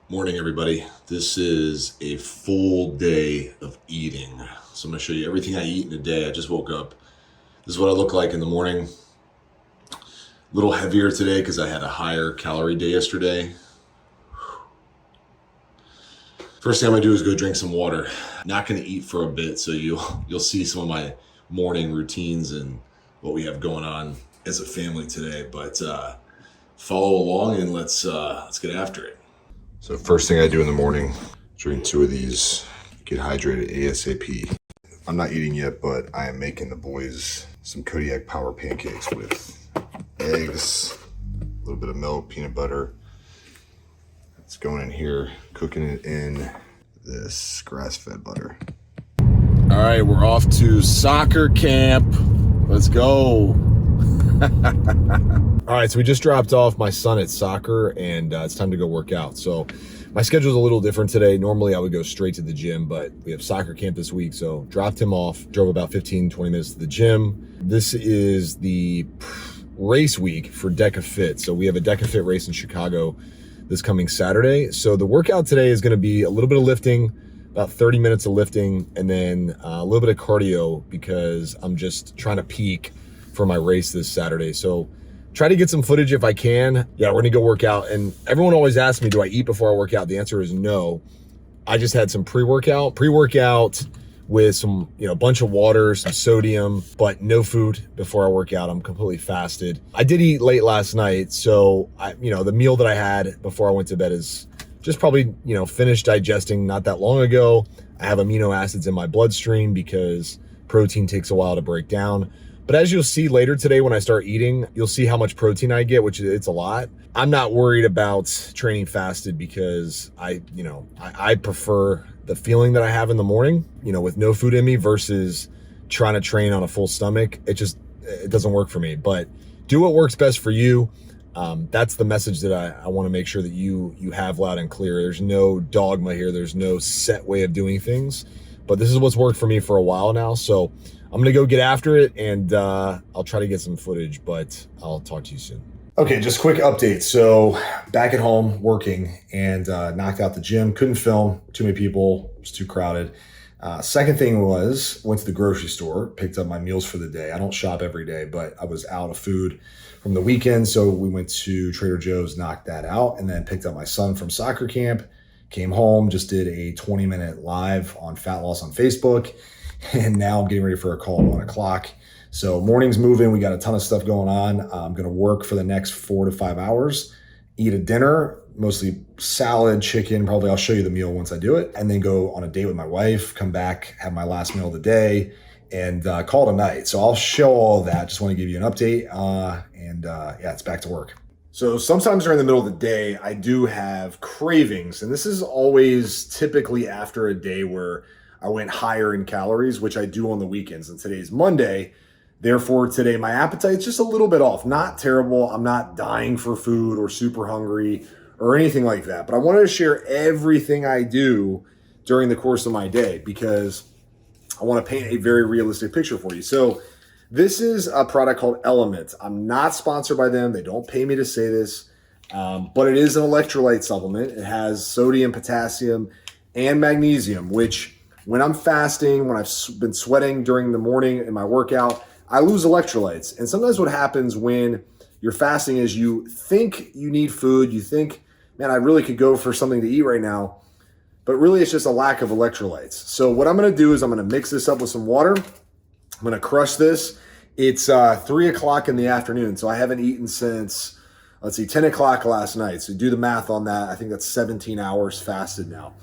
Morning, everybody. This is a full day of eating. So I'm going to show you everything I eat in a day. I just woke up. This is what I look like in the morning. A little heavier today because I had a higher calorie day yesterday. First thing I'm going to do is go drink some water. Not going to eat for a bit, so you'll see some of my morning routines and what we have going on as a family today. But follow along and let's get after it. So first thing I do in the morning, drink 2 of these, get hydrated ASAP. I'm not eating yet, but I am making the boys some Kodiak Power pancakes with eggs, a little bit of milk, peanut butter. It's going in here, cooking it in this grass-fed butter. All right, we're off to soccer camp. Let's go. All right, so we just dropped off my son at soccer and it's time to go work out. So my schedule's a little different today. Normally I would go straight to the gym, but we have soccer camp this week. So dropped him off, drove about 15, 20 minutes to the gym. This is the race week for Deca Fit. So we have a Deca Fit race in Chicago this coming Saturday. So the workout today is gonna be a little bit of lifting, about 30 minutes of lifting, and then a little bit of cardio because I'm just trying to peak for my race this Saturday. So try to get some footage if I can. Yeah, we're gonna go work out. And everyone always asks me, do I eat before I work out? The answer is no. I just had some pre-workout with some, a bunch of water, some sodium, but no food before I work out. I'm completely fasted. I did eat late last night. So the meal that I had before I went to bed is just probably, finished digesting not that long ago. I have amino acids in my bloodstream because protein takes a while to break down. But as you'll see later today when I start eating, you'll see how much protein I get, which it's a lot. I'm not worried about training fasted because I prefer the feeling that I have in the morning, with no food in me versus trying to train on a full stomach. It doesn't work for me, but do what works best for you. That's the message that I want to make sure that you have loud and clear. There's no dogma here. There's no set way of doing things, but this is what's worked for me for a while now. So I'm gonna go get after it and I'll try to get some footage, but I'll talk to you soon. Okay, just quick update. So back at home working and knocked out the gym. Couldn't film, too many people, it was too crowded. Second thing was, went to the grocery store, picked up my meals for the day. I don't shop every day, but I was out of food from the weekend. So we went to Trader Joe's, knocked that out, and then picked up my son from soccer camp, came home, just did a 20-minute live on fat loss on Facebook. And now I'm getting ready for a call at 1 o'clock. So morning's moving. We got a ton of stuff going on. I'm going to work for the next 4 to 5 hours, eat a dinner, mostly salad, chicken. Probably I'll show you the meal once I do it. And then go on a date with my wife, come back, have my last meal of the day, and call it a night. So I'll show all of that. Just want to give you an update. It's back to work. So sometimes during the middle of the day, I do have cravings. And this is always typically after a day where I went higher in calories, which I do on the weekends. And today's Monday. Therefore, today my appetite's just a little bit off. Not terrible. I'm not dying for food or super hungry or anything like that. But I wanted to share everything I do during the course of my day because I want to paint a very realistic picture for you. So this is a product called Element. I'm not sponsored by them. They don't pay me to say this, but it is an electrolyte supplement. It has sodium, potassium, and magnesium, which when I'm fasting, when I've been sweating during the morning in my workout, I lose electrolytes. And sometimes what happens when you're fasting is you think you need food. You think, man, I really could go for something to eat right now. But really, it's just a lack of electrolytes. So what I'm going to do is I'm going to mix this up with some water. I'm going to crush this. It's 3 o'clock in the afternoon. So I haven't eaten since, 10 o'clock last night. So do the math on that. I think that's 17 hours fasted now.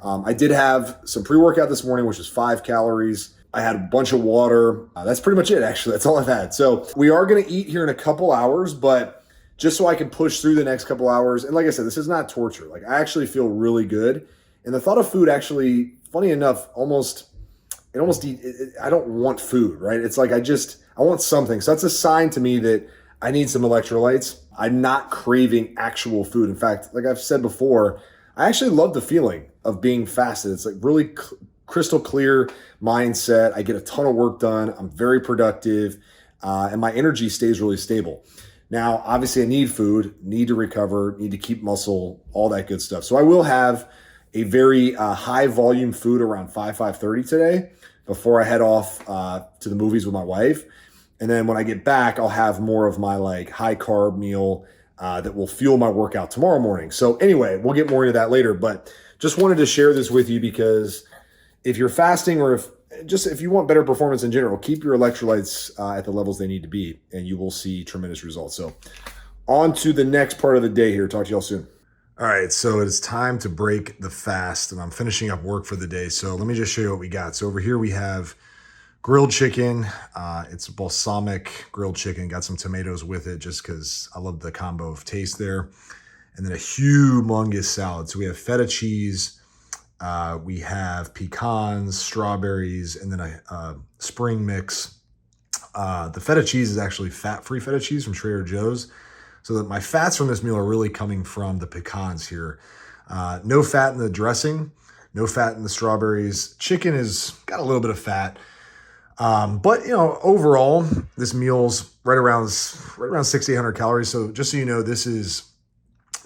I did have some pre-workout this morning, which was 5 calories. I had a bunch of water. That's pretty much it, actually. That's all I've had. So we are going to eat here in a couple hours, but just so I can push through the next couple hours. And like I said, this is not torture. Like I actually feel really good. And the thought of food actually, funny enough, I don't want food, right? It's like I want something. So that's a sign to me that I need some electrolytes. I'm not craving actual food. In fact, like I've said before, I actually love the feeling of being fasted. It's like really crystal clear mindset. I get a ton of work done. I'm very productive, and my energy stays really stable. Now, obviously I need food, need to recover, need to keep muscle, all that good stuff. So I will have a very high volume food around 5:30 today before I head off to the movies with my wife. And then when I get back, I'll have more of my like high carb meal that will fuel my workout tomorrow morning. So anyway, we'll get more into that later, but just wanted to share this with you because if you're fasting or if you want better performance in general, keep your electrolytes at the levels they need to be, and you will see tremendous results. So on to the next part of the day here. Talk to y'all soon. All right, so it's time to break the fast, and I'm finishing up work for the day. So let me just show you what we got. So over here we have grilled chicken. It's a balsamic grilled chicken. Got some tomatoes with it just because I love the combo of taste there. And then a humongous salad. So we have feta cheese, we have pecans, strawberries, and then a spring mix. The feta cheese is actually fat-free feta cheese from Trader Joe's. So that my fats from this meal are really coming from the pecans here. No fat in the dressing, no fat in the strawberries. Chicken has got a little bit of fat. But overall, this meal's right around 600-800 calories. So just so you know, this is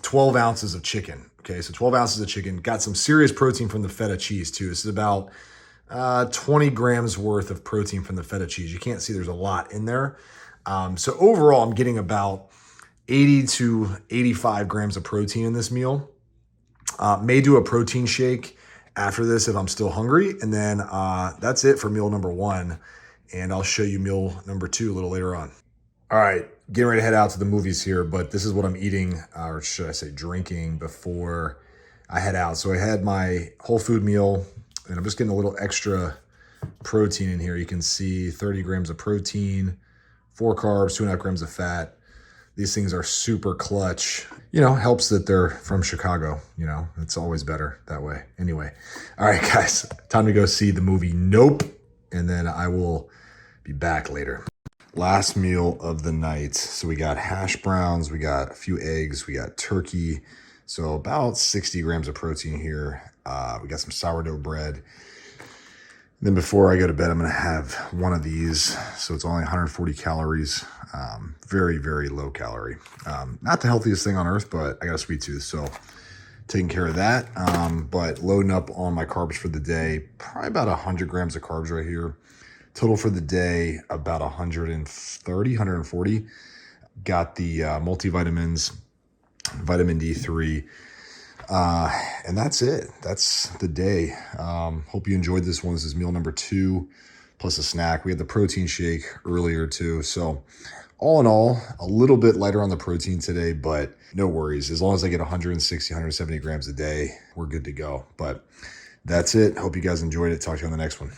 12 ounces of chicken. Okay, so 12 ounces of chicken. Got some serious protein from the feta cheese too. This is about 20 grams worth of protein from the feta cheese. You can't see there's a lot in there. So overall, I'm getting about 80 to 85 grams of protein in this meal. May do a protein shake after this if I'm still hungry. And then that's it for meal number one. And I'll show you meal number two a little later on. All right, getting ready to head out to the movies here, but this is what I'm eating, or should I say drinking, before I head out. So I had my whole food meal, and I'm just getting a little extra protein in here. You can see 30 grams of protein, 4 carbs, 2.5 grams of fat. These things are super clutch. Helps that they're from Chicago. It's always better that way. Anyway, all right, guys, time to go see the movie Nope, and then I will be back later. Last meal of the night. So we got hash browns, we got a few eggs, we got turkey. So about 60 grams of protein here. We got some sourdough bread. Then before I go to bed, I'm going to have one of these. So it's only 140 calories. Very, very low calorie. Not the healthiest thing on earth, but I got a sweet tooth, so taking care of that. But loading up on my carbs for the day, probably about 100 grams of carbs right here. Total for the day, about 130, 140. Got the multivitamins, vitamin D3, and that's it. That's the day. Hope you enjoyed this one. This is meal number 2, plus a snack. We had the protein shake earlier too. So all in all, a little bit lighter on the protein today, but no worries. As long as I get 160, 170 grams a day, we're good to go. But that's it. Hope you guys enjoyed it. Talk to you on the next one.